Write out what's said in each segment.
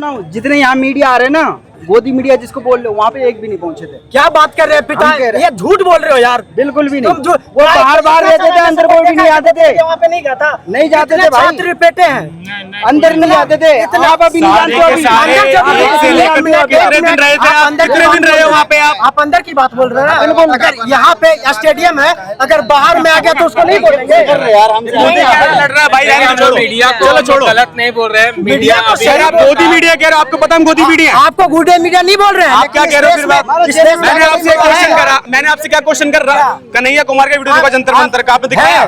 सुनाऊं, जितने यहाँ मीडिया आ रहे हैं ना, गोदी मीडिया जिसको बोल रहे हो, वहाँ पे एक भी नहीं पहुंचे थे। क्या बात कर रहे हैं पिता, ये झूठ बोल रहे हो यार। बिल्कुल भी नहीं, वो बाहर रहते थे, अंदर कोई भी नहीं आते थे। वहाँ पे नहीं गया था, नहीं जाते थे भाई, छात्र पेटे हैं, अंदर नहीं जाते थे। आप अभी नहीं जानते, वहाँ पे आप अंदर की बात बोल रहे हैं। अगर यहाँ पे स्टेडियम है, अगर बाहर में आ गया तो उसको नहीं बोलेंगे यार। हम लड़ रहा है भाई, मीडिया चलो छोड़ो, गलत नहीं बोल रहे हैं। मीडिया आप गोदी मीडिया कह रहे हो, आपको पता हम गोदी मीडिया, आपको गुड मीडिया नहीं बोल रहे हैं। आप क्या कह रहे हो फिर बात? मैंने आपसे क्वेश्चन करा, मैंने आपसे क्या क्वेश्चन कर रहा? कन्हैया कुमार का वीडियो देखा जंतर मंतर का, आपने दिखाया?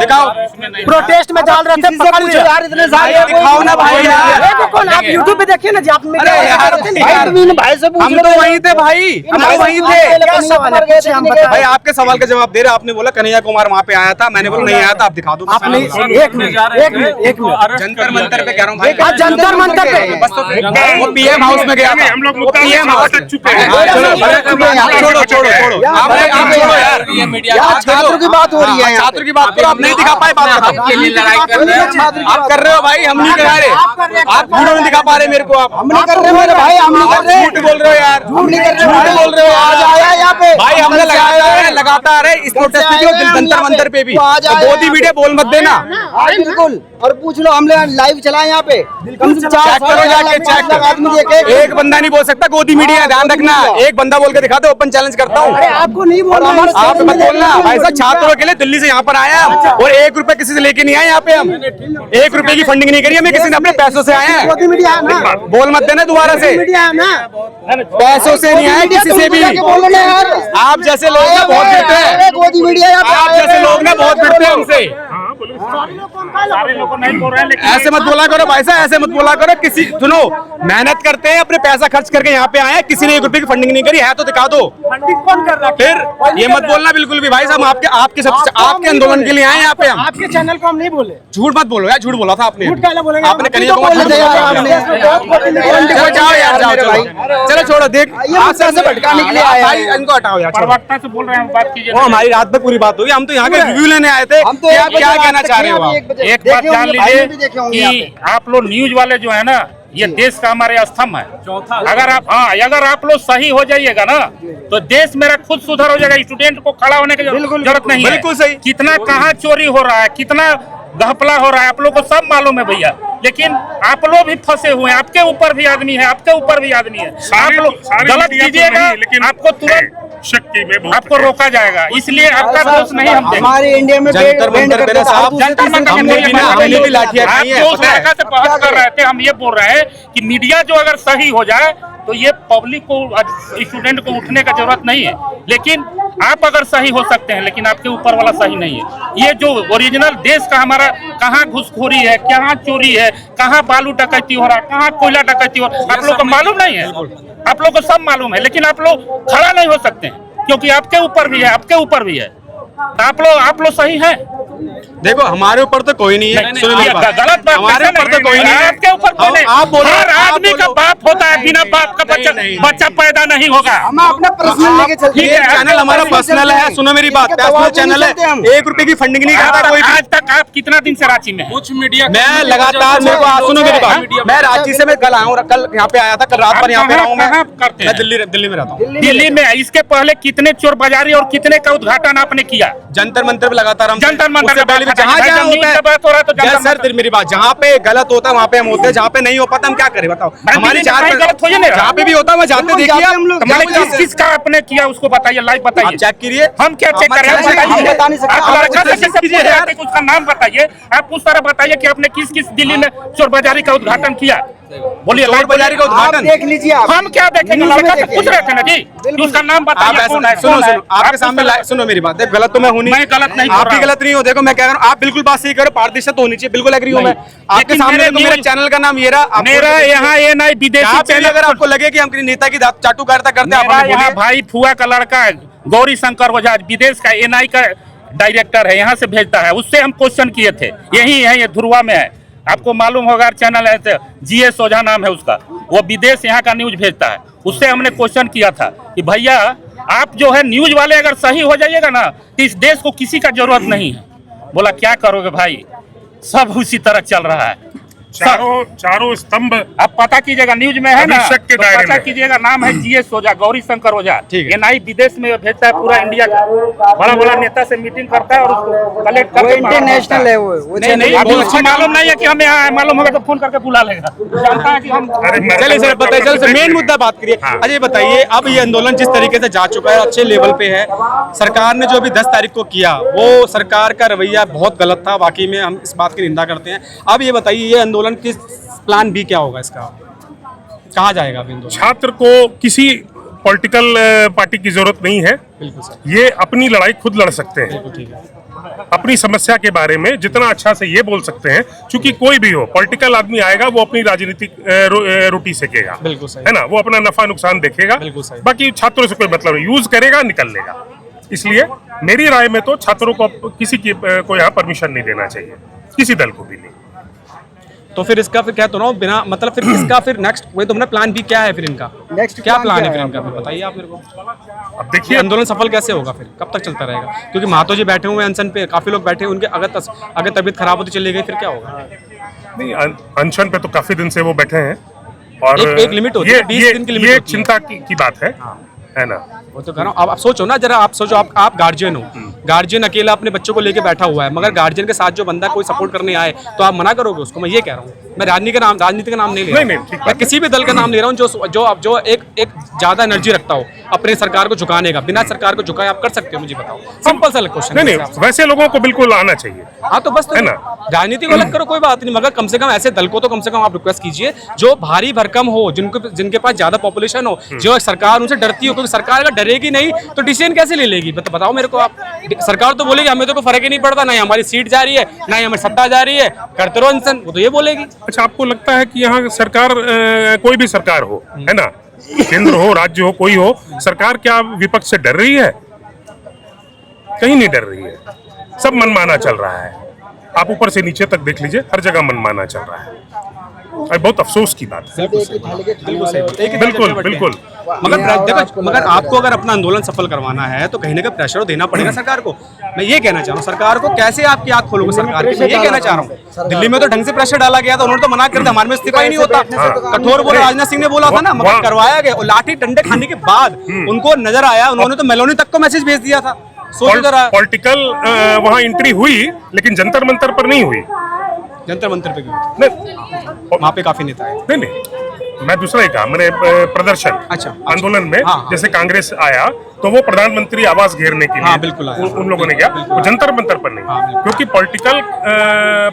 दिखाओ, प्रोटेस्ट में डाल रहे थे, पकड़ लिया यार। इतने सारे दिखाओ ना भाई यार। आप यूट्यूब पे देखिए ना जी, आप भाई से हम तो वहीं थे भाई, हम तो वहीं थे भाई। आपके सवाल का जवाब दे रहे, आपने बोला कन्हैया कुमार वहाँ पे आया था, मैंने बोला नहीं आया था। आप दिखा दो। एक मिनट जंतर मंतर पे कह रहा हूँ भाई, जंतर मंतर पे वो पीएम हाउस में गया था, वो पीएम हाउस। छोड़ो छोड़ो छोड़ो, आप छोड़ो यार, छात्रों की बात हो रही है, छात्र की बात करो। आप नहीं दिखा पाए, बात आप कर रहे हो भाई, हम नहीं दिखा रहे। आप वीडियो नहीं दिखा पा रहे मेरे को, आप हम नहीं कर रहे मेरे भाई, हम नहीं कर रहे। झूठ बोल रहे हो यार, हम नहीं कर रहे, झूठ बोल रहे हो। आज आया यहाँ पे भाई हमने लगातार है इस प्रोटेस्ट पे, जंतर मंतर पे भी गोदी मीडिया बोल मत देना। बिल्कुल, और पूछ लो, हमने लाइव चलाए यहाँ पे, कम से कम चेक करो जाके, चेक आदमी देखे। एक बंदा नहीं बोल सकता गोदी मीडिया, ध्यान रखना। एक बंदा बोल के दिखा दो, ओपन चैलेंज करता हूँ। आपको नहीं बोलना, आप मत बोलना भाई साहब, छात्रों के लिए दिल्ली से यहाँ पर आए हम, और 1 रुपए किसी से लेके नहीं आए यहाँ पे। हम 1 रुपए की फंडिंग नहीं करी हमें किसी ने, अपने पैसों से आए हैं। गोदी मीडिया है ना, बोल मत देना दोबारा से, मीडिया है ना, पैसों से नहीं आए किसी से भी। आप जैसे लोग ना बहुत भिड़ते हैं, गोदी मीडिया, आप जैसे लोग ना बहुत भिड़ते हैं हमसे। सारे लोग नहीं बोल रहे हैं, लेकिन ऐसे मत बोला करो भाई साहब, ऐसे मत बोला करो। किसी सुनो, मेहनत करते हैं, अपने पैसा खर्च करके यहाँ पे आए हैं, किसी ने 1 रुपए की फंडिंग नहीं करी है तो दिखा दो। फंडिंग कौन कर रहा है? फिर ये मत बोलना बिल्कुल भी भाई साहब, आपके आंदोलन के लिए आए हैं यहाँ पे हम। आपके चैनल को हम नहीं बोले, झूठ मत बोलो यार, झूठ बोला था आपने, बोलेंगे आपने कन्हैया कुमार चलो जाओ यार, जाओ चलो, चलो छोड़ो। देख आपसे भटकाने के लिए आए भाई, इनको हटाओ यार। प्रवक्ता से बोल रहे हैं, बात कीजिए। वो हमारी रात में पूरी बात हुई, हम तो यहाँ के रिव्यू लेने आए थे। क्या कहना चाह रहे हो आप? एक बात जान लीजिए कि आप लोग न्यूज वाले जो है ना, ये देश का हमारे स्तंभ है। अगर आप लोग सही हो जाइएगा ना, तो देश मेरा खुद सुधार हो जाएगा। स्टूडेंट को खड़ा होने की जरूरत नहीं है। बिल्कुल सही। कितना कहाँ चोरी हो रहा है, कितना घपला हो रहा है, आप लोग को सब मालूम है भैया। लेकिन आप लोग भी फंसे हुए हैं, आपके ऊपर भी आदमी है, आपके ऊपर भी आदमी है। आप लोग गलत कीजिएगा, आपको तुरंत शक्ति में आपको रोका जाएगा। इसलिए आपका दोष नहीं हम देंगे। हमारे इंडिया में जंतर मंतर मेरे साहब, जंतर मंतर हमने भी लाठियां आप खाई हैं, जो उस पता है? लड़का से बहस कर रहे थे, हम ये बोल रहे हैं कि मीडिया जो अगर सही हो जाए तो ये पब्लिक को, स्टूडेंट को उठने का जरूरत नहीं है। लेकिन आप अगर सही हो सकते हैं, लेकिन आपके ऊपर वाला सही नहीं है। ये जो ओरिजिनल देश का हमारा, कहाँ घुसखोरी है, कहाँ चोरी है, कहाँ बालू डकैती हो रहा है, कहाँ कोयला डकैती हो रहा है, आप लोग को मालूम नहीं है। आप लोग को सब मालूम है, लेकिन आप लोग खड़ा नहीं हो सकते हैं, क्योंकि आपके ऊपर भी है, आपके ऊपर भी है। आप लोग सही हैं। देखो हमारे ऊपर तो कोई नहीं है, सुनो मेरी बात, गलत बात हमारे ऊपर तो कोई नहीं है। आपके ऊपर कोई आप बोलो, हर आदमी का बाप होता है, बिना बाप का बच्चा पैदा नहीं होगा। हम अपना पर्सनल लेके चलते ये चैनल हमारा पर्सनल है, सुनो मेरी बात, पर्सनल चैनल है। 1 रुपए की फंडिंग नहीं करता कोई। आज तक आप कितना दिन से रांची में? कुछ मीडिया मैं लगातार, मेरे को सुनो मेरी बात, मैं रांची से मैं कल आया हूँ, कल यहाँ पे आया था, कल रात भर यहाँ पे रहा हूँ। मैं दिल्ली में रहता हूँ। दिल्ली में इसके पहले कितने चोर बाजारी और कितने का उद्घाटन आपने किया? जंतर मंतर पे लगातार हम, जंतर मंतर उससे पहले भी जहाँ जहाँ होता है सर, मेरी बात, जहाँ पे गलत होता है वहाँ पे हम होते हैं, जहाँ पे नहीं हो पाता हम क्या करें बताओ? हमारी गलत हो जाए, जहाँ पे भी होता है मैं जाते देखिए हम लोग। किसका आपने किया उसको बताइए, लाइव बताइए। चेक करिए, हम क्या चेक करें? उसका नाम बताइए, आप उस तरह बताइए कि आपने किस किस दिल्ली में चोर बाजारी का उद्घाटन किया। बोलिए, चोर बाजारी का उद्घाटन देख लीजिए। हम क्या देखेंगे? लड़का से पूछ रहे थे ना जी, उसका नाम बताइए। सुनो आपके सामने, सुनो मेरी बात, गलत तो मैं हूँ नहीं, मैं गलत नहीं, आपकी गलत नहीं हो। देखो मैं कह रहा हूँ, आप बिल्कुल बात सही करो, पारदर्शिता होनी चाहिए, बिल्कुल एग्री हूँ मैं आपके सामने। मेरे चैनल का नाम मेरा यहाँ ये नहीं विदेशी चैनल। अगर आपको लगे कि हम किसी नेता की चाटुकारिता करते हैं, भाई फुआ का लड़का गौरी शंकर ओझा विदेश का एनआई का डायरेक्टर है, यहाँ से भेजता है, उससे हम क्वेश्चन किए थे। यही है, ये ध्रुवा में है, आपको मालूम होगा, चैनल है जीएस ओझा नाम है उसका, वो विदेश यहाँ का न्यूज भेजता है। उससे हमने क्वेश्चन किया था कि भैया आप जो है न्यूज वाले अगर सही हो जाइएगा ना, तो इस देश को किसी का जरूरत नहीं है। बोला क्या करोगे भाई, सब उसी तरह चल रहा है। चारों स्तंभ अब पता कीजिएगा, न्यूज में है ना, अभिषेक के तो दायरे पता में। कीजिएगा, नाम है GS ओझा, गौरी शंकर ओझा। ठीक है। NI विदेश में भेजता है पूरा इंडिया का, बड़ा बड़ा नेता से मीटिंग करता है और उसको कलेक्ट वो करके इंटरनेशनल है वो नहीं, नहीं, अभी बहुत उसको मालूम नहीं है कि हमें यहाँ मालूम होगा तो फोन करके बुला लेगा, जानता है कि हम। चलिए सर बताइए, चल मेन मुद्दा बात करिए। अजय बताइए, अब ये आंदोलन जिस तरीके से जा चुका है, अच्छे लेवल पे है, सरकार ने जो अभी 10 तारीख को किया वो सरकार का रवैया बहुत गलत था, वाकई में हम इस बात की निंदा करते हैं। अब ये बताइए, ये आंदोलन किस प्लान बी क्या होगा इसका, कहाँ जाएगा अभी आंदोलन? छात्र को किसी पॉलिटिकल पार्टी की जरूरत नहीं है। बिल्कुल सर, ये अपनी लड़ाई खुद लड़ सकते हैं। बिल्कुल ठीक है। अपनी समस्या के बारे में जितना अच्छा से ये बोल सकते हैं, क्योंकि कोई भी हो पॉलिटिकल आदमी आएगा वो अपनी राजनीतिक रोटी सेकेगा, बिल्कुल सही है ना, वो अपना नफा नुकसान देखेगा, बिल्कुल सही। बाकी छात्रों से कोई मतलब नहीं, यूज करेगा निकल लेगा। इसलिए मेरी राय में तो छात्रों को किसी की को यहाँ परमिशन नहीं देना चाहिए, किसी दल को भी नहीं। तो फिर इसका फिर क्या तो ना बिना मतलब फिर इसका फिर नेक्स्ट वही तुमने प्लान भी क्या है फिर इनका, नेक्स्ट क्या प्लान है फिर इनका, फिर बताइए आप मेरे को। अब ये देखिए आंदोलन सफल कैसे होगा फिर, कब तक चलता रहेगा? क्योंकि महतो जी बैठे हुए हैं अनशन पे, काफी लोग बैठे हैं, उनके अगर तबीयत खराब होती चली गई फिर क्या होगा? नहीं, अनशन पे तो काफी दिन से वो बैठे हैं और एक लिमिट होती है, 20 दिन की लिमिट ये होती है। चिंता की बात है ना। वो तो कह रहा हूँ, आप सोचो ना जरा, आप सोचो आप गार्जियन हो, गार्जियन अकेला अपने बच्चों को लेके बैठा हुआ है, मगर गार्जियन के साथ जो बंदा कोई सपोर्ट करने आए तो आप मना करोगे उसको? मैं ये कह रहा हूँ, मैं राजनीति का नाम नहीं ले रहा, नहीं, ठीक मैं किसी भी दल का नाम ले रहा हूँ जो एक ज्यादा एनर्जी रखता हो अपने सरकार को झुकाने का, बिना सरकार को झुकाए आप कर सकते हो? मुझे बताओ, सिंपल सा क्वेश्चन। नहीं, वैसे लोगों को बिल्कुल आना चाहिए। हाँ तो बस, है ना। राजनीति को अलग करो, कोई बात नहीं, मगर कम से कम ऐसे दल को तो कम से कम आप रिक्वेस्ट कीजिए जो भारी भरकम हो, जिनके पास ज्यादा पॉपुलेशन हो, जो सरकार उनसे डरती हो, क्योंकि सरकार अगर डरेगी नहीं तो डिसीजन कैसे ले लेगी? बताओ मेरे को आप। सरकार तो बोलेगी हमें तो कोई फर्क ही नहीं पड़ता, ना ही हमारी सीट जा रही है ना ही हमारी सत्ता जा रही है, करते रहो अनशन, वो तो ये बोलेगी। अच्छा, आपको लगता है कि यहाँ सरकार कोई भी सरकार हो, है ना, केंद्र हो राज्य हो कोई हो, सरकार क्या विपक्ष से डर रही है? कहीं नहीं डर रही है, सब मनमाना चल रहा है। आप ऊपर से नीचे तक देख लीजिए, हर जगह मनमाना चल रहा है और बहुत अफसोस की बात है। बिल्कुल। मगर आपको अगर अपना आंदोलन सफल करवाना है तो कहीं ना कहीं प्रेशर देना पड़ेगा सरकार को। मैं ये कहना चाह रहा हूँ, सरकार को कैसे आपकी आंख खोलोगे सरकार की? मैं ये कहना चाह रहा हूँ, दिल्ली में तो ढंग से प्रेशर डाला गया था, उन्होंने तो मना कर दिया, हमारे में इस्तीफा ही नहीं होता। कठोर बोला, राजनाथ सिंह ने बोला था ना, मगर करवाया गया। और लाठी डंडे खाने के बाद उनको नजर आया, उन्होंने तो मेलोनी तक को मैसेज भेज दिया था। सोचो जरा, पॉलिटिकल वहाँ एंट्री हुई लेकिन जंतर मंतर पर नहीं हुई। जंतर मंतर पे नहीं, वहाँ पे काफी नेता है। नहीं, मैं दूसरा ही कहा, मैंने प्रदर्शन अच्छा। आंदोलन में हाँ। जैसे कांग्रेस आया तो वो प्रधानमंत्री आवास घेरने के लिए हाँ, बिल्कुल आया। उन लोगों ने किया, वो जंतर मंतर पर नहीं, हाँ, क्योंकि पॉलिटिकल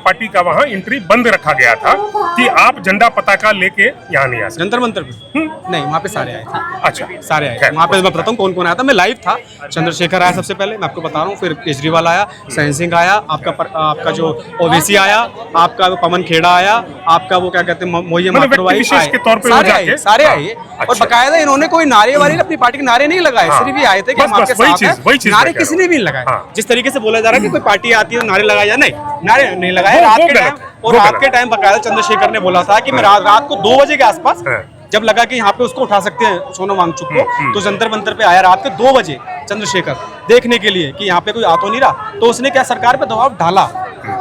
पार्टी का वहाँ एंट्री बंद रखा गया था कि आप झंडा पताका लेके यहाँ नहीं आ सकते। जंतर मंतर पे नहीं, वहाँ पे सारे आए थे। अच्छा, सारे आए थे वहाँ पे। मैं बताता हूँ कौन कौन आया था, मैं लाइव था। चंद्रशेखर आया सबसे पहले, मैं आपको बता रहा हूँ, फिर केजरीवाल आया, सहन सिंह आया, आपका जो ओवैसी आया, आपका पवन खेड़ा आया, आपका वो क्या कहते हैं मोहिया मातरवाई, विशेष के तौर पे सारे आए। और बकायदा इन्होंने कोई नारे वाले अपनी पार्टी के नारे नहीं लगाए, सिर्फ ये आए थे कि हम आपके साथ हैं। नारे किसी ने भी नहीं लगाए। जिस तरीके से बोला जा रहा है कि कोई पार्टी आती है तो नारे लगाया, नहीं, नारे नहीं लगाए। रात के टाइम, और रात के टाइम बकायदा चंद्रशेखर ने बोला था कि मैं रात को 2 बजे के आसपास जब लगा कि यहाँ पे उसको उठा सकते हैं सोनम वांगचुक को, तो जंतर मंतर पे आया रात के 2 बजे चंद्रशेखर देखने के लिए कि यहाँ पे कोई आ तो नहीं रहा। तो उसने क्या सरकार पे दबाव डाला।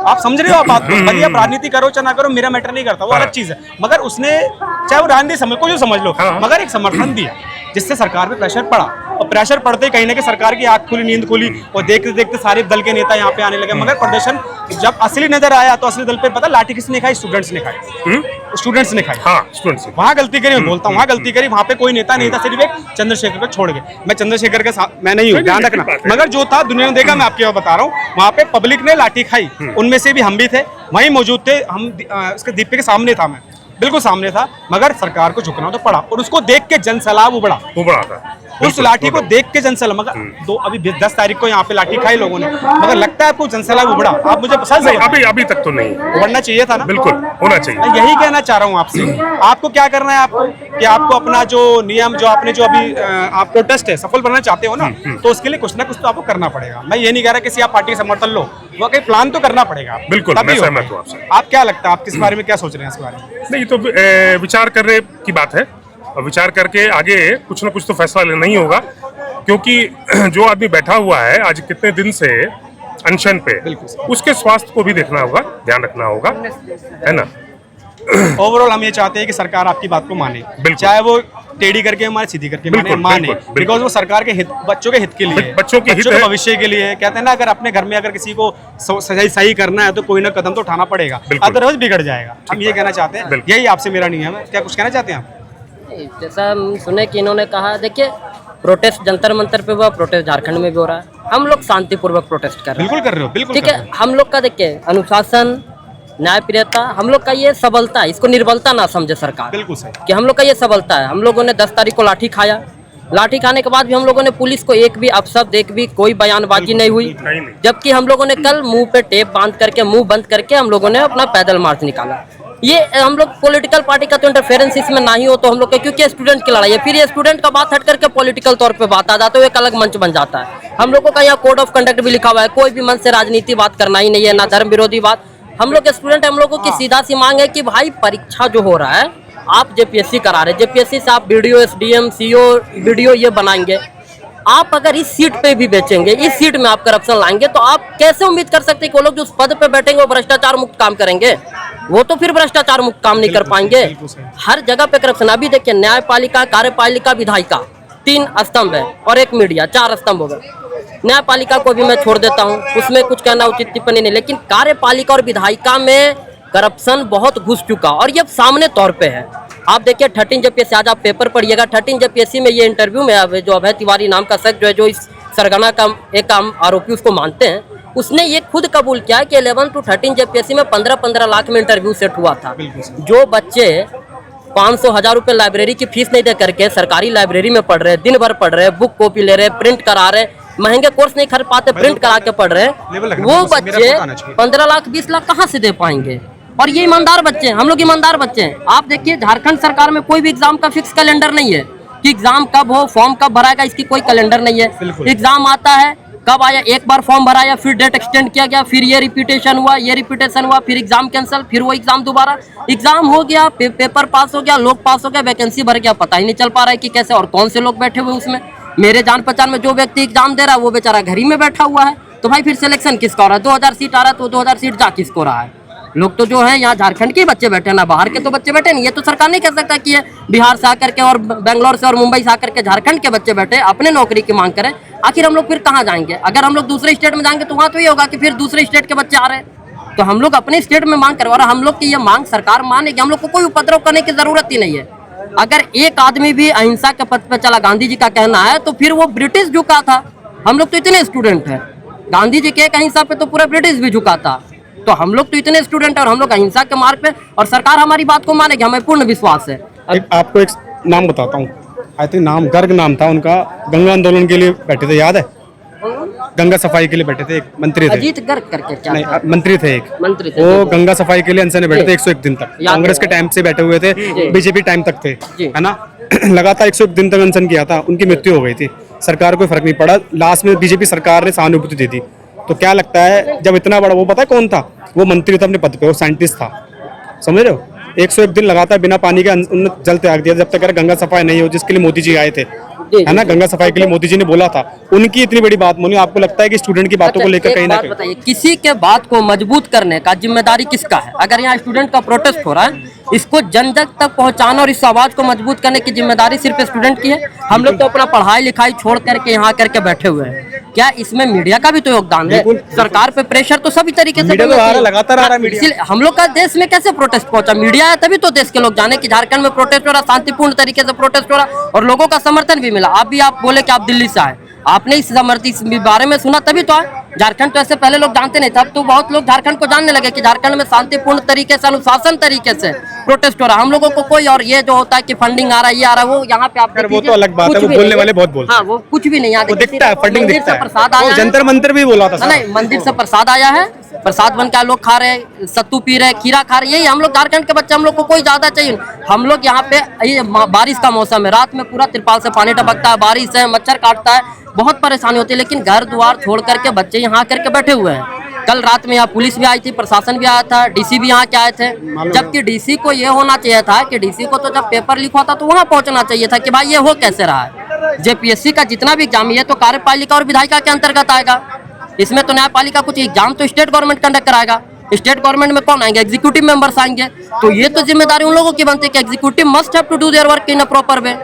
आप समझ रहे हो आप बात को? भले आप राजनीति करो चाहे ना करो, मेरा मैटर नहीं करता, वो अलग चीज है। मगर उसने, चाहे वो राजनीति समझ को जो समझ लो, मगर एक समर्थन दिया जिससे सरकार पे प्रेशर पड़ा। और प्रेशर पड़ते ही कहीं ना कहीं सरकार की आंख खुली, नींद खुली, और देखते देखते सारे दल के नेता यहाँ पे आने लगे। मगर प्रदर्शन जब असली नजर आया तो असली दल पे पता लाठी किसने खाई? स्टूडेंट्स ने खाई। स्टूडेंट्स ने खाई। हाँ, स्टूडेंट्स। वहाँ गलती करी, मैं बोलता हूँ, वहाँ गलती करी। वहाँ पे कोई नेता नहीं था, सिर्फ एक चंद्रशेखर को छोड़ के। मैं चंद्रशेखर के साथ मैं नहीं हूँ, ध्यान रखना, मगर जो था दुनिया ने देखा, मैं आपके यहाँ बता रहा हूँ, वहाँ पे पब्लिक ने लाठी खाई। उनमें से भी हम भी थे, वहीं मौजूद थे हम। इसके दीपे के सामने था, मैं बिल्कुल सामने था, मगर सरकार को झुकना तो पड़ा। और उसको देख के जनसैलाब उबड़ा था। उस लाठी को देख के जनसैलाब। मगर अभी 10 तारीख को यहाँ पे लाठी खाई लोगों ने, मगर लगता है आपको जनसैलाब उबड़ा? आप मुझे पसंद है, अभी तक तो नहीं उबड़ना चाहिए था ना। बिल्कुल होना चाहिए। मैं यही कहना चाह रहा हूँ आपसे। आपको क्या करना है, आपको कि आपको अपना जो नियम, जो आपने जो अभी आप प्रोटेस्ट है सफल बनना चाहते हो ना, तो उसके लिए कुछ ना कुछ तो आपको करना पड़ेगा। मैं ये नहीं कह रहा किसी आप पार्टी का समर्थन लो, वो कहीं प्लान तो करना पड़ेगा। बिल्कुल, मैं सहमत हूँ आपसे। आप क्या लगता है, आप किस बारे में क्या सोच रहे हैं इस बारे में? नहीं, तो विचार करने की बात है, और विचार करके आगे कुछ ना कुछ तो फैसला लेना ही होगा, क्योंकि जो आदमी बैठा हुआ है आज कितने दिन से अनशन पे, उसके स्वास्थ्य को भी देखना होगा, ध्यान रखना होगा, है ना। ओवरऑल हम ये चाहते हैं कि सरकार आपकी बात को माने, बिल्कुल। चाहे वो टेढ़ी करके माने, सीधी करके माने, बिल्कुल, माने, बिल्कुल। बिकॉज वो सरकार के हित, बच्चों के हित के लिए है, बच्चों के हित है। भविष्य के लिए है। कहते हैं ना, अगर अपने घर में अगर किसी को सही करना है तो कोई ना कदम तो उठाना पड़ेगा, बिल्कुल। अदरवाइज बिगड़ जाएगा। हम ये कहना चाहते हैं, बिल्कुल। यही आपसे मेरा नियम है। क्या कुछ कहना चाहते हैं आप? जैसा हम सुने कि इन्होंने कहा, देखिए प्रोटेस्ट जंतर मंतर पे हुआ, प्रोटेस्ट झारखंड में भी हो रहा है, हम लोग शांतिपूर्वक प्रोटेस्ट कर रहे हैं। बिल्कुल कर रहे हो, बिल्कुल ठीक कर रहे है, हम लोग का देखिए अनुशासन, न्यायप्रियता, हम लोग का ये सबलता है, इसको निर्बलता ना समझे सरकार। बिल्कुल सही। कि हम लोग का ये सबलता है। हम लोगों ने 10 तारीख को लाठी खाया, लाठी खाने के बाद भी हम लोगों ने पुलिस को एक भी अपशब्द, एक भी कोई बयानबाजी नहीं हुई, नहीं। जबकि हम लोगों ने कल मुंह पे टेप बांध करके, मुंह बंद करके हम लोगों ने अपना पैदल मार्च निकाला। ये हम लोग पॉलिटिकल पार्टी का तो इंटरफेरेंस इसमें ना ही हो तो हम लोग का, क्योंकि स्टूडेंट की लड़ाई है, फिर ये स्टूडेंट का बात हट करके पॉलिटिकल तौर पे बात आ जाता है, एक अलग मंच बन जाता है। हम लोगों का यहाँ कोड ऑफ कंडक्ट भी लिखा हुआ है, कोई भी मंच से राजनीति बात करना ही नहीं है, ना धर्म विरोधी बात। हम लोग स्टूडेंट, हम लोगों की सीधा सी मांग है कि भाई परीक्षा जो हो रहा है, आप जेपीएससी करा रहे, जेपीएससी से आप बीडीओ, एसडीएम, सीओ, वीडियो ये बनाएंगे, आप अगर इस सीट पे भी बेचेंगे, इस सीट में आप करप्शन लाएंगे, तो आप कैसे उम्मीद कर सकते हैं कि वो लोग जो उस पद पे बैठेंगे वो भ्रष्टाचार मुक्त काम करेंगे? वो तो फिर भ्रष्टाचार मुक्त काम नहीं कर पाएंगे। हर जगह पे करप्शन। अभी देखिए, न्यायपालिका, कार्यपालिका, विधायिका, 3 स्तंभ है, और एक मीडिया, 4 स्तंभ हो गए। न्यायपालिका को भी मैं छोड़ देता हूँ, उसमें कुछ कहना उचित टिप्पणी नहीं, लेकिन कार्यपालिका और विधायिका में करप्शन बहुत घुस चुका, और ये सामने तौर पे है। आप देखिए 13 जेपीएससी, आज आप पेपर पढ़िएगा, 13 जेपीएससी में ये इंटरव्यू में जो अभय तिवारी नाम का शख्स जो है, जो इस सरगना का एक आरोपी उसको मानते हैं, उसने ये खुद कबूल किया कि 11 to 13 जेपीएससी में 15-15 लाख में इंटरव्यू सेट हुआ था। जो बच्चे 500-1000 रुपये लाइब्रेरी की फीस नहीं दे करके सरकारी लाइब्रेरी में पढ़ रहे, दिन भर पढ़ रहे, बुक कॉपी ले रहे, प्रिंट करा रहे, महंगे कोर्स नहीं खरीद पाते, प्रिंट करा के पढ़ रहे, वो बच्चे 15 लाख 20 लाख कहाँ से दे पाएंगे? और ये ईमानदार बच्चे हैं, हम लोग ईमानदार बच्चे हैं। आप देखिए झारखंड सरकार में कोई भी एग्जाम का फिक्स कैलेंडर नहीं है कि एग्जाम कब हो, फॉर्म कब भराएगा, इसकी कोई कैलेंडर नहीं है। एग्जाम आता है, कब आया, एक बार फॉर्म भराया, फिर डेट एक्सटेंड किया गया, फिर ये रिपीटेशन हुआ, ये रिपीटेशन हुआ, फिर एग्जाम कैंसिल, फिर वो एग्जाम दोबारा, एग्जाम हो गया, पेपर पास हो गया, लोग पास हो गया, वैकेंसी भर गया, पता ही नहीं चल पा रहा है कि कैसे और कौन से लोग बैठे हुए उसमें। मेरे जान पहचान में जो व्यक्ति एग्जाम दे रहा है वो बेचारा घर ही में बैठा हुआ है, तो भाई फिर सिलेक्शन किसका हो रहा है? 2000 सीट आ रहा है तो 2000 सीट जा किसको रहा है? लोग तो जो है यहाँ झारखंड के बच्चे बैठे ना, बाहर के तो बच्चे बैठे नहीं। ये तो सरकार नहीं कह सकता कि ये बिहार से आकर के और बेंगलोर से और मुंबई से आकर के झारखंड के बच्चे बैठे अपने नौकरी की मांग करें। आखिर हम लोग फिर कहाँ जाएंगे? अगर हम लोग दूसरे स्टेट में जाएंगे तो वहाँ तो ये होगा कि फिर दूसरे स्टेट के बच्चे आ रहे हैं, तो हम लोग अपने स्टेट में मांग करें, और हम लोग की ये मांग सरकार मानेगी। हम लोग को कोई उपद्रव करने की जरूरत ही नहीं है। अगर एक आदमी भी अहिंसा के पथ पे चला, गांधी जी का कहना है, तो फिर वो ब्रिटिश झुका था। हम लोग तो इतने स्टूडेंट हैं, गांधी जी के एक अहिंसा पे तो पूरा ब्रिटिश भी झुका था। तो हम लोग तो इतने स्टूडेंट हैं और हम लोग अहिंसा के मार्ग पे, और सरकार हमारी बात को मानेगी, हमें पूर्ण विश्वास है। आपको एक नाम बताता हूँ, आई थिंक नाम गर्ग नाम था उनका, गंगा आंदोलन के लिए बैठे थे, याद है? गंगा सफाई के लिए बैठे थे, एक मंत्री थे, अजीत गर्ग करके क्या नहीं मंत्री थे, एक मंत्री थे, वो गंगा सफाई के लिए अनशन में बैठे थे 101 दिन तक। याद कांग्रेस के है। टाइम से बैठे हुए थे, बीजेपी टाइम तक थे, है ना। लगातार 101 दिन तक अनशन किया था, उनकी मृत्यु हो गई थी, सरकार को फर्क नहीं पड़ा। लास्ट में बीजेपी सरकार ने सहानुभूति दी थी। तो क्या लगता है, जब इतना बड़ा, वो पता है कौन था? वो मंत्री था अपने पद पे, वो साइंटिस्ट था, समझ रहे हो? 101 दिन लगातार बिना पानी के उन्होंने जल त्याग दिया, जब तक गंगा सफाई नहीं हो, जिसके लिए मोदी जी आए थे, है ना। गंगा सफाई के लिए मोदी जी ने बोला था, उनकी इतनी बड़ी बात मानी। आपको लगता है कि स्टूडेंट की बातों को लेकर कहीं ना कहीं, बताइए, किसी के बात को मजबूत करने का जिम्मेदारी किसका है? अगर यहाँ स्टूडेंट का प्रोटेस्ट हो रहा है, इसको जन जन तक पहुंचाना और इस आवाज को मजबूत करने की जिम्मेदारी सिर्फ स्टूडेंट की है। हम लोग तो अपना पढ़ाई लिखाई छोड़ करके यहाँ करके बैठे हुए हैं। क्या इसमें मीडिया का भी तो योगदान है? सरकार पे प्रेशर तो सभी तरीके से लगातार आ रहा है मीडिया। हम लोग का देश में कैसे प्रोटेस्ट पहुंचा? मीडिया है तभी तो देश के लोग जाने कि झारखंड में प्रोटेस्ट हो रहा, शांतिपूर्ण तरीके से प्रोटेस्ट हो रहा, और लोगों का समर्थन भी मिला। आप बोले कि आप दिल्ली से आए, आपने इस बारे में सुना तभी तो आए। झारखंड तो ऐसे पहले लोग जानते नहीं थे, अब तो बहुत लोग झारखंड को जानने लगे कि झारखंड में शांतिपूर्ण तरीके से, अनुशासन तरीके से प्रोटेस्ट हो रहा है। हम लोगों को कोई, और ये जो होता है कि फंडिंग आ रहा है, ये आ रहा है, वो यहाँ पे आप वो तो अलग बात है, वो बोलने वाले बहुत बोलते हैं। हाँ, वो कुछ भी नहीं आता, दिखता है, फंडिंग दिखता है। प्रसाद आया, जंतर मंतर भी बोला था, नहीं, मंदिर से प्रसाद आया है, प्रसाद बन के लोग खा रहे, सत्तू पी रहे, खीरा खा रहे। यही हम लोग झारखंड के बच्चे, हम लोग को कोई ज्यादा चाहिए। हम लोग यहाँ पे, ये बारिश का मौसम है, रात में पूरा तिरपाल से पानी टपकता है, बारिश है, मच्छर काटता है, बहुत परेशानी होती है, लेकिन घर द्वार छोड़ करके बच्चे यहाँ करके बैठे हुए हैं। कल रात में यहाँ पुलिस भी आई थी, प्रशासन भी आया था, डीसी भी यहाँ के आए थे। जबकि डीसी को ये होना चाहिए था कि डीसी को तो जब पेपर लीक होता तो वहाँ पहुँचना चाहिए था कि भाई ये हो कैसे रहा है। जेपीएससी का जितना भी एग्जाम, ये तो कार्यपालिका और विधायिका के अंतर्गत आएगा। इसमें तो न्यायपालिका कुछ एग्जाम तो स्टेट गवर्नमेंट कंडक्ट कराएगा, स्टेट गवर्नमेंट में कौन आएंगे? एग्जीक्यूटिव मेंबर्स आएंगे। तो ये तो जिम्मेदारी उन लोगों की बनती है कि executive must have to do their work in a proper way,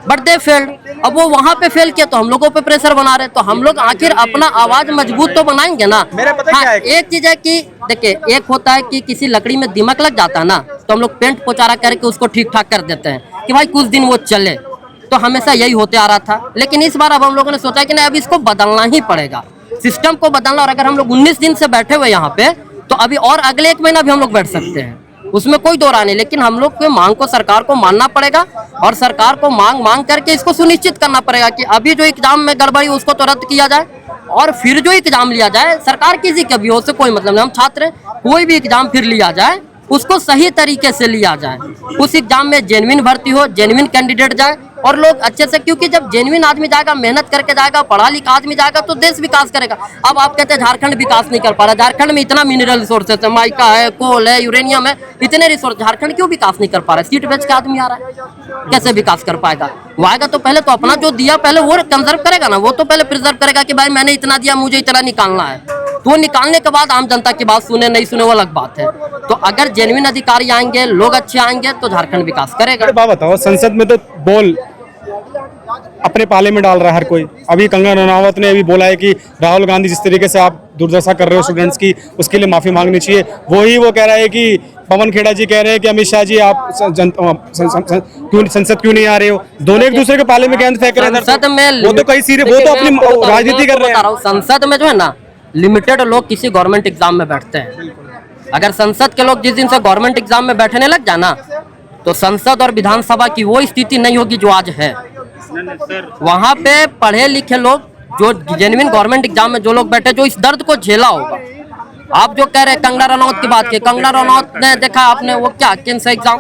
but they failed. अब वो वहां पे फेल किया तो हम लोगों पे प्रेशर बना रहे, तो हम लोग आखिर अपना आवाज मजबूत तो बनाएंगे ना। मेरा पता क्या है? एक चीज है कि देखिए, एक होता है कि किसी लकड़ी में दीमक लग जाता है ना, तो हम लोग पेंट पोचारा करके उसको ठीक ठाक कर देते हैं कि भाई कुछ दिन वो चले। तो हमेशा यही होते आ रहा था, लेकिन इस बार अब हम लोगों ने सोचा कि नहीं, अब इसको बदलना ही पड़ेगा, सिस्टम को बदलना। और अगर हम लोग 19 दिन से बैठे हुए यहाँ पे, तो अभी और अगले 1 महीना भी हम लोग बैठ सकते हैं, उसमें कोई दो राय नहीं। लेकिन हम लोग के मांग को सरकार को मानना पड़ेगा, और सरकार को मांग करके इसको सुनिश्चित करना पड़ेगा कि अभी जो एग्जाम में गड़बड़ी उसको तो रद्द किया जाए, और फिर जो एग्जाम लिया जाए, सरकार किसी के भी हो से कोई मतलब नहीं, हम छात्र हैं, कोई भी एग्जाम फिर लिया जाए उसको सही तरीके से लिया जाए, उस एग्जाम में जेन्युइन भर्ती हो, जेन्युइन कैंडिडेट जाए और लोग अच्छे से, क्योंकि जब जेन्युइन आदमी जाएगा, मेहनत करके जाएगा, पढ़ा लिखा आदमी जाएगा, तो देश विकास करेगा। अब आप कहते हैं झारखंड विकास नहीं कर पा रहा, झारखंड में इतना मिनरल रिसोर्सेस है, माइका है, कोल है, यूरेनियम है, इतने रिसोर्स, झारखंड क्यों विकास नहीं कर पा रहा है? सीट बेच के आदमी आ रहा है, कैसे विकास कर पाएगा? वो आएगा तो पहले तो अपना जो दिया पहले वो कंजर्व करेगा ना, वो तो पहले प्रिजर्व करेगा कि भाई मैंने इतना दिया, मुझे इतना निकालना है। तो निकालने के बाद आम जनता की बात सुने नहीं सुने वो अलग बात है। तो अगर जेन्युइन अधिकारी आएंगे, लोग अच्छे आएंगे, तो झारखंड विकास करेगा। बात बताओ, संसद में तो बोल अपने पाले में डाल रहा है हर कोई। अभी कंगना रनावत ने अभी बोला है कि राहुल गांधी जिस तरीके से आप दुर्दशा कर रहे हो स्टूडेंट्स की, उसके लिए माफी मांगनी चाहिए। वही वो कह रहा है कि पवन खेड़ा जी कह रहे हैं कि अमित शाह जी आप संसद क्यों नहीं आ रहे हो? दोनों एक दूसरे के पाले में गेंद फेंक रहे हैं। संसद में वो तो कई सीरियस, वो तो अपनी राजनीति कर रहे हैं। संसद में जो है ना, लिमिटेड लोग किसी गवर्नमेंट एग्जाम में बैठते हैं। अगर संसद के लोग जिस दिन से गवर्नमेंट एग्जाम में बैठने लग जाए ना, तो संसद और विधानसभा की वो स्थिति नहीं होगी जो आज है। वहां पे पढ़े लिखे लोग, जो जेन्युइन गवर्नमेंट एग्जाम में जो लोग बैठे, जो इस दर्द को झेला होगा। आप जो कह रहे हैं कंगना रनौत की बात की, कंगना रनौत ने देखा आपने वो क्या कैंसर एग्जाम।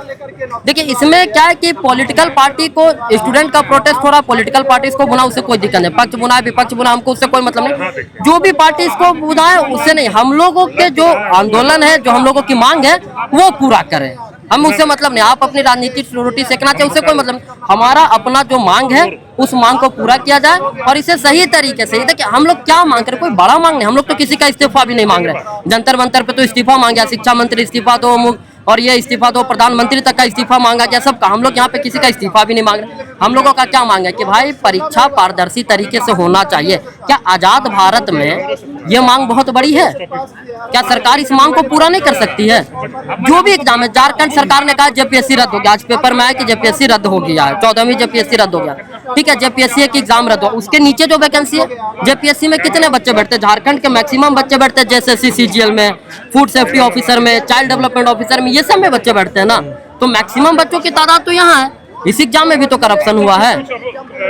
देखिए इसमें क्या है कि पॉलिटिकल पार्टी को, स्टूडेंट का प्रोटेस्ट हो रहा, पॉलिटिकल पार्टी इसको बुना, उससे कोई दिक्कत नहीं। पक्ष बुना विपक्ष बुना, हमको उससे कोई मतलब नहीं। जो भी पार्टी इसको बुनाए उससे नहीं, हम लोगों के जो आंदोलन है, जो हम लोगों की मांग है, वो पूरा करें, हम उससे मतलब नहीं। आप अपनी राजनीतिक रोटी सेकना चाहिए, उससे कोई मतलब नहीं। हमारा अपना जो मांग है उस मांग को पूरा किया जाए, और इसे सही तरीके से। देखिए हम लोग क्या मांग रहे, कोई बड़ा मांग नहीं, हम लोग तो किसी का इस्तीफा भी नहीं मांग रहे। जंतर मंतर पे तो इस्तीफा मांगा, शिक्षा मंत्री इस्तीफा दो, और ये इस्तीफा दो, प्रधानमंत्री तक का इस्तीफा मांगा गया, सबका। हम लोग यहाँ पे किसी का इस्तीफा भी नहीं मांग रहे। हम लोगों का क्या मांग है कि भाई परीक्षा पारदर्शी तरीके से होना चाहिए। क्या आजाद भारत में ये मांग बहुत बड़ी है? क्या सरकार इस मांग को पूरा नहीं कर सकती है? जो भी एग्जाम है, झारखंड सरकार ने कहा जेपीएससी रद्द हो गया, आज पेपर में आया कि जेपीएससी रद्द हो गया है, 14वीं जेपीएससी रद्द हो गया। ठीक है, जेपीएससी की एग्जाम रद्द हो, उसके नीचे जो वैकेंसी है, जेपीएससी में कितने बच्चे बैठते हैं? झारखंड के मैक्सिमम बच्चे बैठते हैं जेएसएससी सीजीएल में, फूड सेफ्टी ऑफिसर में, चाइल्ड डेवलपमेंट ऑफिसर में, ये सब में बच्चे बैठते हैं ना। तो मैक्सिमम बच्चों की तादाद तो यहाँ है। इस एग्जाम में भी तो करप्शन हुआ है।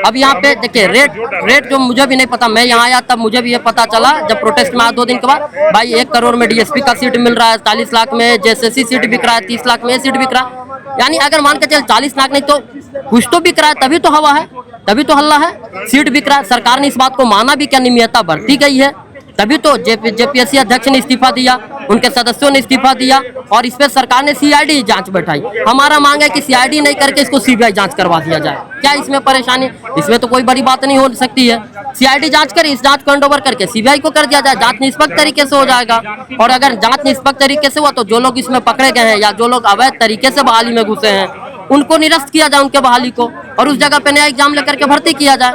अब यहाँ पे देखिए रेट जो मुझे भी नहीं पता, मैं यहाँ आया तब मुझे भी ये पता चला जब प्रोटेस्ट में आया 2 दिन के बाद, भाई 1 करोड़ में डीएसपी का सीट मिल रहा है, 40 लाख में जेएसएससी सीट बिक रहा है, 30 लाख में सीट बिक रहा है। यानी अगर मान के चल 40 लाख नहीं तो कुछ तो बिक रहा है, तभी तो हवा है, तभी तो हल्ला है, सीट बिक रहा है। सरकार ने इस बात को माना भी, क्या नियमितता बरती गई है, तभी तो जेपीएससी अध्यक्ष ने इस्तीफा दिया, उनके सदस्यों ने इस्तीफा दिया, और इस पे सरकार ने सीआईडी जांच बैठाई। हमारा मांग है कि सीआईडी नहीं करके इसको सीबीआई जांच करवा दिया जाए। क्या इसमें परेशानी? इसमें तो कोई बड़ी बात नहीं हो सकती है। सीआईडी जांच करे, इस जांच को हैंड ओवर करके सीबीआई को कर दिया जाए, जांच निष्पक्ष तरीके से हो जाएगा। और अगर जांच निष्पक्ष तरीके से हुआ तो जो लोग इसमें पकड़े गए हैं या जो लोग अवैध तरीके से बहाली में घुसे हैं, उनको निरस्त किया जाए, उनके बहाली को, और उस जगह पे नया एग्जाम लेकर के भर्ती किया जाए।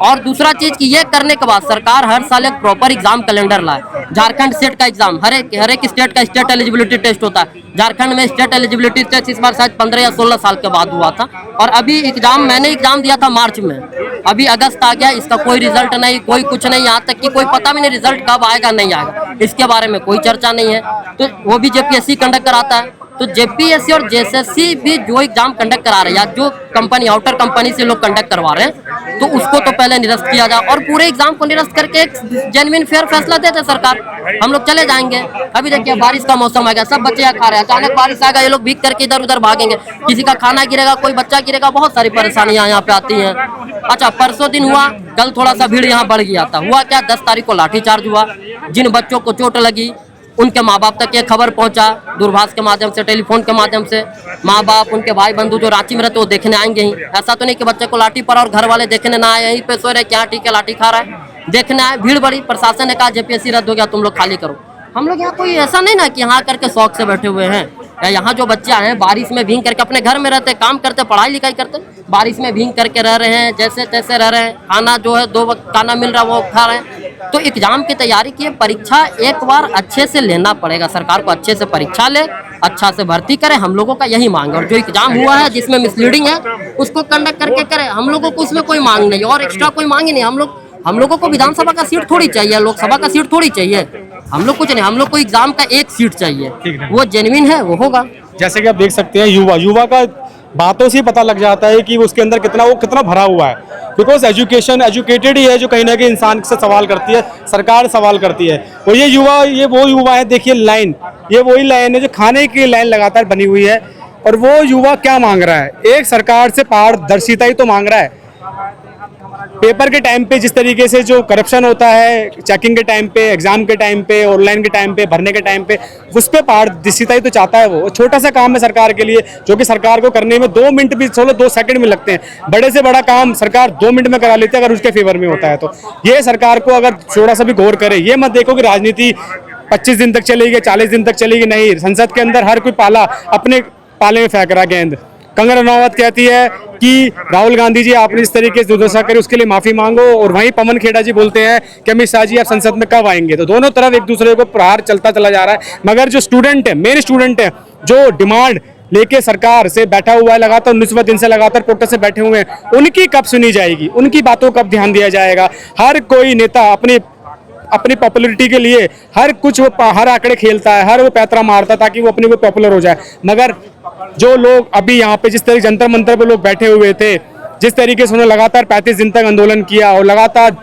और दूसरा चीज कि ये करने के बाद सरकार हर साल एक प्रॉपर एग्जाम कैलेंडर लाए। झारखंड स्टेट का एग्जाम, हर एक स्टेट का स्टेट एलिजिबिलिटी टेस्ट होता है। झारखंड में स्टेट एलिजिबिलिटी टेस्ट इस बार शायद 15 या 16 साल के बाद हुआ था। और अभी मैंने एग्जाम दिया था मार्च में, अभी अगस्त आ गया, इसका कोई रिजल्ट नहीं, कोई कुछ नहीं, यहाँ तक कि कोई पता भी नहीं रिजल्ट कब आएगा नहीं आएगा, इसके बारे में कोई चर्चा नहीं है। तो वो भी जेपीएससी कंडक्ट कराता है। तो जेपीएससी और जेएसएससी भी जो एग्जाम कंडक्ट करा रहे हैं, या जो कंपनी आउटर कंपनी से लोग कंडक्ट करवा रहे हैं, तो उसको तो पहले निरस्त किया जाए, और पूरे एग्जाम को निरस्त करके एक जेन्युइन फेयर फैसला देते सरकार, हम लोग चले जाएंगे। अभी देखिए बारिश का मौसम आ गया, सब बच्चे खा रहे हैं, अचानक बारिश आ गया, ये लोग भीग करके इधर उधर भागेंगे, किसी का खाना गिरेगा, कोई बच्चा गिरेगा, बहुत सारी परेशानियां यहाँ पे आती हैं। अच्छा, परसों दिन हुआ, कल थोड़ा सा भीड़ यहाँ बढ़ गया था। हुआ क्या, 10 तारीख को लाठीचार्ज हुआ। जिन बच्चों को चोट लगी उनके माँ बाप तक ये खबर पहुंचा, दूरभाष के माध्यम से, टेलीफोन के माध्यम से। माँ बाप, उनके भाई बंधु जो रांची में रहते वो देखने आएंगे ही। ऐसा तो नहीं कि बच्चे को लाठी पर और घर वाले देखने ना आए, यहीं पे सो रहे, क्या ठीक है लाठी खा रहा है, देखने आए। भीड़ बड़ी, प्रशासन ने कहा जेपीएससी रद्द हो गया, तुम लोग खाली करो। हम लोग यहाँ कोई ऐसा नहीं ना कि यहाँ करके शौक से बैठे हुए हैं, या यहाँ जो बच्चे आए हैं बारिश में भीग करके अपने घर में रहते, काम करते, पढ़ाई लिखाई करते, बारिश में भीग करके रह रहे हैं, जैसे तैसे रह रहे हैं, खाना जो है 2 वक्त खाना मिल रहा है वो खा रहे हैं। तो एग्जाम की तैयारी की परीक्षा एक बार अच्छे से लेना पड़ेगा, सरकार को अच्छे से परीक्षा ले, अच्छा से भर्ती करे, हम लोगों का यही मांग है। और जो एग्जाम हुआ है जिसमें मिसलीडिंग है उसको कंडक्ट करके करे, हम लोगों को उसमें कोई मांग नहीं और एक्स्ट्रा कोई मांग ही नहीं। हम लोगों को विधानसभा का सीट थोड़ी चाहिए, लोकसभा का सीट थोड़ी चाहिए, हम लोग कुछ नहीं, हम लोग को एग्जाम का एक सीट चाहिए, वो जेन्युइन है वो होगा। जैसे कि आप देख सकते हैं युवा का बातों से पता लग जाता है कि उसके अंदर कितना भरा हुआ है, बिकॉज एजुकेटेड ही है जो कहीं ना कहीं इंसान से सवाल करती है, सरकार सवाल करती है। और ये वो युवा है, देखिए लाइन, ये वही लाइन है जो खाने की लाइन लगातार बनी हुई है। और वो युवा क्या मांग रहा है, एक सरकार से पारदर्शिता ही तो मांग रहा है। पेपर के टाइम पे जिस तरीके से जो करप्शन होता है, चेकिंग के टाइम पे, एग्जाम के टाइम पे, ऑनलाइन के टाइम पे, भरने के टाइम पे, उस पर पारदर्शिता ही तो चाहता है वो। छोटा सा काम है सरकार के लिए जो कि सरकार को करने में 2 मिनट भी, 2 सेकंड में लगते हैं। बड़े से बड़ा काम सरकार 2 मिनट में करा लेती है अगर उसके फेवर में होता है तो। ये सरकार को अगर थोड़ा सा भी गौर करे, ये मत देखो कि राजनीति 25 दिन तक चलेगी, 40 दिन तक चलेगी, नहीं। संसद के अंदर हर कोई पाला अपने पाले में फेंक रहा गेंद। कंगना रनावत कहती है कि राहुल गांधी जी आपने इस तरीके से दुर्दशा करी उसके लिए माफी मांगो, और वहीं पवन खेड़ा जी बोलते हैं कि अमित शाह जी आप संसद में कब आएंगे। तो दोनों तरफ एक दूसरे को प्रहार चलता चला जा रहा है। मगर जो स्टूडेंट है, मेन स्टूडेंट है, जो डिमांड लेके सरकार से बैठा हुआ है, लगातार 19वें दिन से लगातार प्रोटेस्ट से बैठे हुए हैं, उनकी कब सुनी जाएगी, उनकी बातों कब ध्यान दिया जाएगा। हर कोई नेता अपनी पॉपुलरिटी के लिए हर आंकड़े खेलता है, हर वो पैतरा मारता है ताकि वो अपने को पॉपुलर हो जाए। मगर जो लोग अभी यहाँ पे जिस तरह जंतर मंतर पे लोग बैठे हुए थे, जिस तरीके से उन्होंने लगातार 35 दिन तक आंदोलन किया और लगातार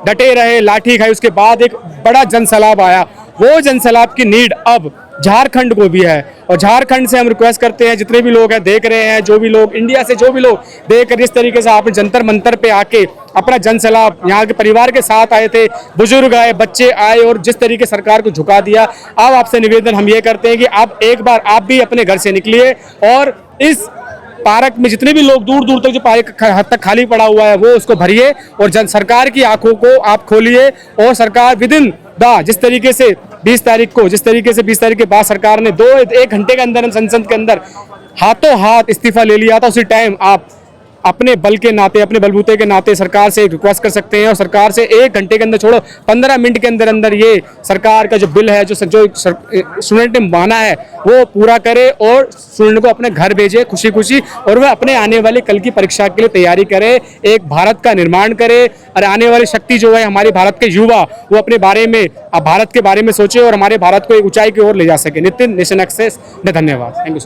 डटे रहे, लाठी खाई, उसके बाद एक बड़ा जनसैलाब आया। वो जनसैलाब की नीड अब झारखंड को भी है। और झारखंड से हम रिक्वेस्ट करते हैं, जितने भी लोग हैं देख रहे हैं, जो भी लोग इंडिया से जो भी लोग देख कर जिस तरीके से आपने जंतर मंतर पे आके अपना जनसैलाब यहाँ के परिवार के साथ आए थे, बुजुर्ग आए, बच्चे आए, और जिस तरीके सरकार को झुका दिया, अब आपसे निवेदन हम ये करते हैं कि आप एक बार आप भी अपने घर से निकलिए और इस पार्क में जितने भी लोग दूर दूर तक जो पार्क हद तक खाली पड़ा हुआ है वो उसको भरिए, और सरकार की आंखों को आप खोलिए। और सरकार विदिन जिस तरीके से 20 तारीख के बाद सरकार ने 1 घंटे के अंदर संसद के अंदर हाथों हाथ इस्तीफा ले लिया था, उसी टाइम आप अपने बल के नाते, अपने बलबूते के नाते सरकार से रिक्वेस्ट कर सकते हैं और सरकार से 1 घंटे के अंदर, छोड़ो 15 मिनट के अंदर अंदर ये सरकार का जो बिल है, जो स्टूडेंट ने माना है वो पूरा करे और स्टूडेंट को अपने घर भेजे खुशी खुशी, और वह अपने आने वाले कल की परीक्षा के लिए तैयारी करे, एक भारत का निर्माण करे। और आने वाली शक्ति जो है हमारे भारत के युवा, वो अपने बारे में, भारत के बारे में सोचे और हमारे भारत को एक ऊंचाई की ओर ले जा सके। नितिन, नेशन एक्सेस में धन्यवाद। Thank you.